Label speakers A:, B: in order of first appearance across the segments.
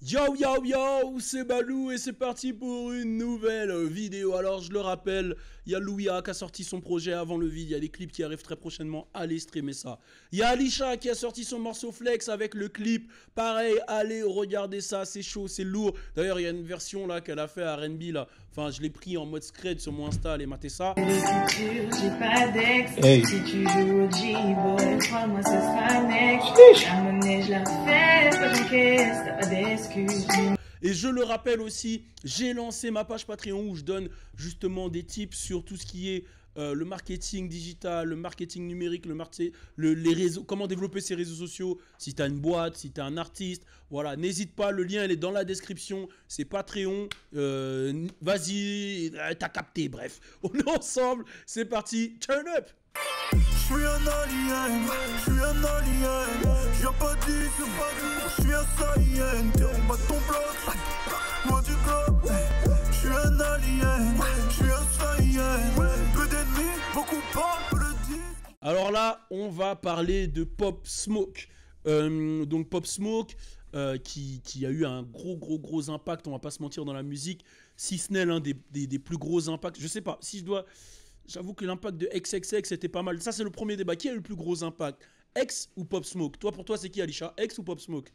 A: Yo yo yo, c'est Balou et c'est parti pour une nouvelle vidéo. Alors je le rappelle, il y a Louia qui a sorti son projet avant le vide, il y a des clips qui arrivent très prochainement, allez streamer ça. Il y a Alisha qui a sorti son morceau Flex avec le clip, pareil, allez regarder ça, c'est chaud, c'est lourd. D'ailleurs il y a une version là qu'elle a fait à R&B là, enfin je l'ai pris en mode scred sur mon Insta, allez matez ça.
B: J'ai pas d'ex,
A: Hey.
B: si tu joues au G-Boy, crois-moi ce sera next. La monnaie je la fais, pas j'encaisse, t'as pas d'excuses.
A: Et je le rappelle aussi, j'ai lancé ma page Patreon où je donne justement des tips sur tout ce qui est le marketing digital, le marketing numérique, les réseaux, comment développer ses réseaux sociaux. Si tu as une boîte, si tu es un artiste, voilà, n'hésite pas, le lien il est dans la description, c'est Patreon. Vas-y, t'as capté, bref. On est ensemble, c'est parti, turn up.
C: Je suis un alien, je suis un alien. Je viens pas d'ici, je suis un saïen. T'es en bas de ton bloc, loin du globe. Je suis un alien, je suis un saïen. Peu d'ennemis, beaucoup parlent, peu le disent.
A: Alors là, on va parler de Pop Smoke. Donc Pop Smoke, qui a eu un gros impact, on va pas se mentir, dans la musique, si ce n'est l'un des plus gros impacts. Je sais pas, si je dois... J'avoue que l'impact de XXX était pas mal. Ça, c'est le premier débat. Qui a eu le plus gros impact, X ou Pop Smoke? Toi, pour toi, c'est qui, Alisha? X ou Pop Smoke?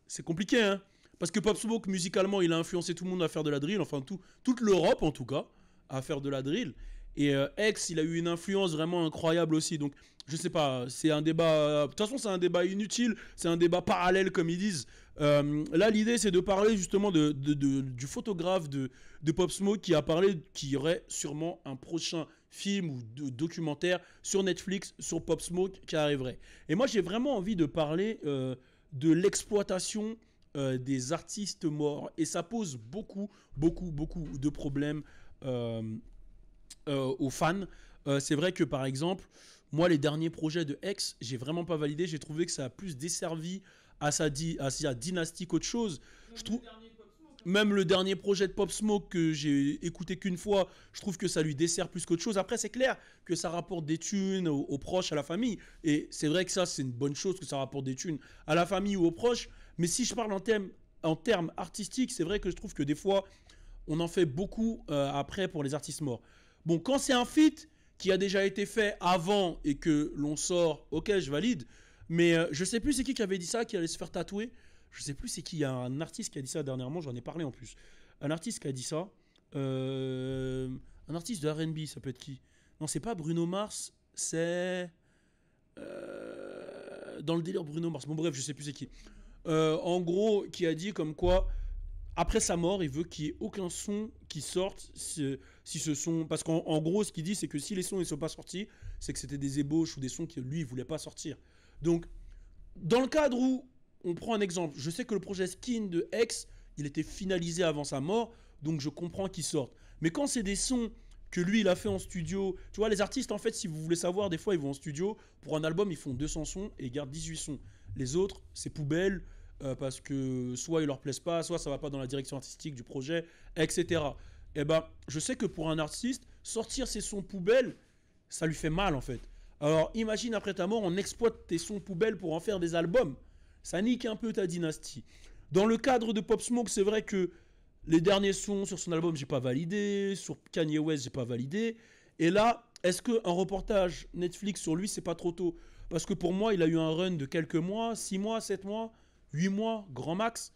A: C'est compliqué, hein? Parce que Pop Smoke, musicalement, il a influencé tout le monde à faire de la drill. Enfin, toute l'Europe, en tout cas, à faire de la drill. Et X, il a eu une influence vraiment incroyable aussi. Donc, je sais pas, c'est un débat... De toute façon, c'est un débat inutile. C'est un débat parallèle, comme ils disent. Là, l'idée, c'est de parler justement du photographe de Pop Smoke qui a parlé qu'il y aurait sûrement un prochain film ou documentaire sur Netflix sur Pop Smoke qui arriverait. Et moi, j'ai vraiment envie de parler de l'exploitation des artistes morts. Et ça pose beaucoup de problèmes aux fans. C'est vrai que, par exemple, moi, les derniers projets de X, j'ai vraiment pas validé. J'ai trouvé que ça a plus desservi à sa dynastie qu'autre chose. Je trouve... Même le dernier projet de Pop Smoke que j'ai écouté qu'une fois, je trouve que ça lui dessert plus qu'autre chose. Après, c'est clair que ça rapporte des thunes aux proches, à la famille. Et c'est vrai que ça, c'est une bonne chose que ça rapporte des thunes à la famille ou aux proches. Mais si je parle en termes artistiques, c'est vrai que je trouve que des fois, on en fait beaucoup après pour les artistes morts. Bon, quand c'est un feat qui a déjà été fait avant et que l'on sort, ok, je valide. Mais je sais plus c'est qui avait dit ça, qui allait se faire tatouer. Je sais plus c'est qui. Il y a un artiste qui a dit ça dernièrement, j'en ai parlé en plus. Un artiste qui a dit ça. Un artiste de R&B, ça peut être qui? Non, c'est pas Bruno Mars, c'est... dans le délire Bruno Mars. Bon bref, je sais plus c'est qui. En gros, qui a dit comme quoi, après sa mort, il veut qu'il n'y ait aucun son qui sorte si ce sont... Parce qu'en gros, ce qu'il dit, c'est que si les sons ne sont pas sortis, c'est que c'était des ébauches ou des sons que lui, il voulait pas sortir. Donc, dans le cadre où on prend un exemple, je sais que le projet Skin de X, il était finalisé avant sa mort, donc je comprends qu'il sorte. Mais quand c'est des sons que lui, il a fait en studio, tu vois, les artistes, en fait, si vous voulez savoir, des fois, ils vont en studio, pour un album, ils font 200 sons et ils gardent 18 sons. Les autres, c'est poubelle, parce que soit ils leur plaisent pas, soit ça va pas dans la direction artistique du projet, etc. Et ben, je sais que pour un artiste, sortir ses sons poubelles, ça lui fait mal, en fait. Alors, imagine, après ta mort, on exploite tes sons poubelles pour en faire des albums. Ça nique un peu ta dynastie. Dans le cadre de Pop Smoke, c'est vrai que les derniers sons sur son album, j'ai pas validé. Sur Kanye West, j'ai pas validé. Et là, est-ce qu'un reportage Netflix sur lui, c'est pas trop tôt? Parce que pour moi, il a eu un run de quelques mois, 6 mois, 7 mois, 8 mois, grand max.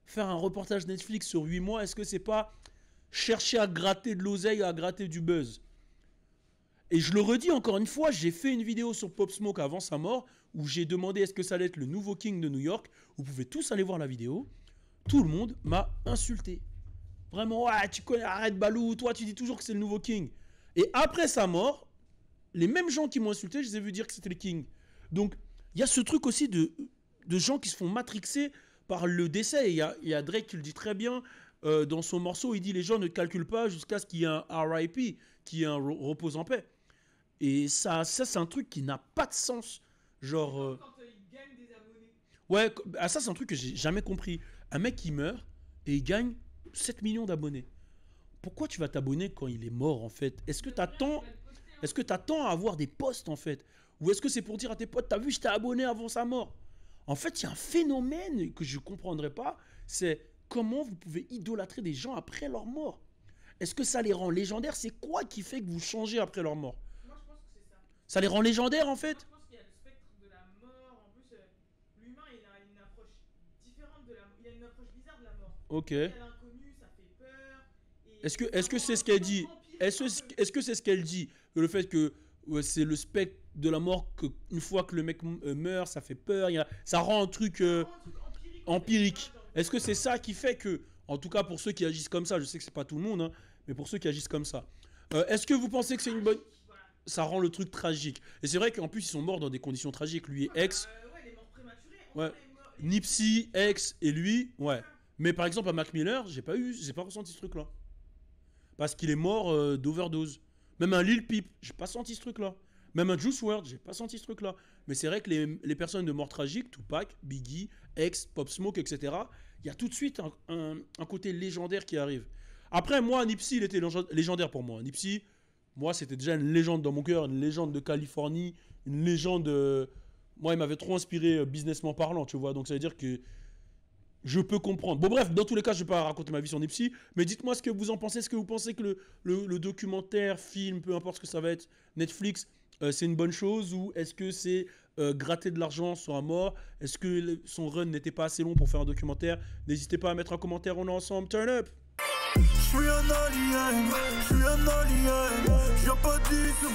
A: Faire un reportage Netflix sur 8 mois, est-ce que c'est pas chercher à gratter de l'oseille, à gratter du buzz? Et je le redis encore une fois, j'ai fait une vidéo sur Pop Smoke avant sa mort où j'ai demandé est-ce que ça allait être le nouveau King de New York. Vous pouvez tous aller voir la vidéo. Tout le monde m'a insulté. Vraiment, ouais, tu connais, arrête Balou, toi tu dis toujours que c'est le nouveau King. Et après sa mort, les mêmes gens qui m'ont insulté, je les ai vus dire que c'était le King. Donc, il y a ce truc aussi de gens qui se font matrixer par le décès. Il y a Drake qui le dit très bien dans son morceau, il dit les gens ne calculent pas jusqu'à ce qu'il y ait un RIP, qu'il y ait un repose en paix. Et ça c'est un truc qui n'a pas de sens. Genre...
D: Quand il gagne des abonnés.
A: Ouais, ça c'est un truc que j'ai jamais compris. Un mec qui meurt et il gagne 7 millions d'abonnés. Pourquoi tu vas t'abonner quand il est mort en fait? Est-ce que t'attends à avoir des posts en fait? Ou est-ce que c'est pour dire à tes potes, t'as vu, je t'ai abonné avant sa mort? En fait, il y a un phénomène que je ne comprendrais pas, c'est comment vous pouvez idolâtrer des gens après leur mort. Est-ce que ça les rend légendaires? C'est quoi qui fait que vous changez après leur mort?
B: Moi, je pense que c'est ça.
A: Ça les rend légendaires, en fait?
B: Je pense qu'il y a le spectre de la mort. En plus, l'humain, il a une approche différente de la mort. Il a une approche bizarre de la mort.
A: Ok.
B: Il y a l'inconnu, ça fait peur. Et
A: Est-ce que c'est ce qu'elle dit? Est-ce que c'est ce qu'elle dit? Le fait que c'est le spectre de la mort, que une fois que le mec meurt, ça fait peur, ça rend un truc empirique. Est-ce que c'est ça qui fait que, en tout cas pour ceux qui agissent comme ça, je sais que c'est pas tout le monde, hein, mais pour ceux qui agissent comme ça, est-ce que vous pensez que c'est une bonne... Ça rend le truc tragique. Et c'est vrai qu'en plus ils sont morts dans des conditions tragiques, lui et ex.
B: Ouais, les morts prématurées.
A: Ouais. Nipsey, ex et lui, ouais. Mais par exemple à Mac Miller, j'ai pas ressenti ce truc-là. Parce qu'il est mort d'overdose. Même un Lil Peep, j'ai pas senti ce truc-là. Même un Juice WRLD, j'ai pas senti ce truc-là. Mais c'est vrai que les personnes de mort tragique, Tupac, Biggie, X, Pop Smoke, etc., il y a tout de suite un côté légendaire qui arrive. Après, moi, Nipsey, il était légendaire pour moi. Nipsey, moi, c'était déjà une légende dans mon cœur, une légende de Californie, une légende... Moi, il m'avait trop inspiré businessment parlant, tu vois. Donc, ça veut dire que je peux comprendre. Bon, bref, dans tous les cas, je ne vais pas raconter ma vie sur Nipsey, mais dites-moi ce que vous en pensez. Est-ce que vous pensez que le documentaire, film, peu importe ce que ça va être, Netflix, c'est une bonne chose, ou est-ce que c'est gratter de l'argent sur un mort? Est-ce que son run n'était pas assez long pour faire un documentaire? N'hésitez pas à mettre un commentaire, on est ensemble. Turn up!
C: Je suis un alien, je suis un alien. Je viens pas d'ici,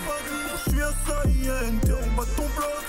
C: je suis un saïen. T'es en bas de ton bloc,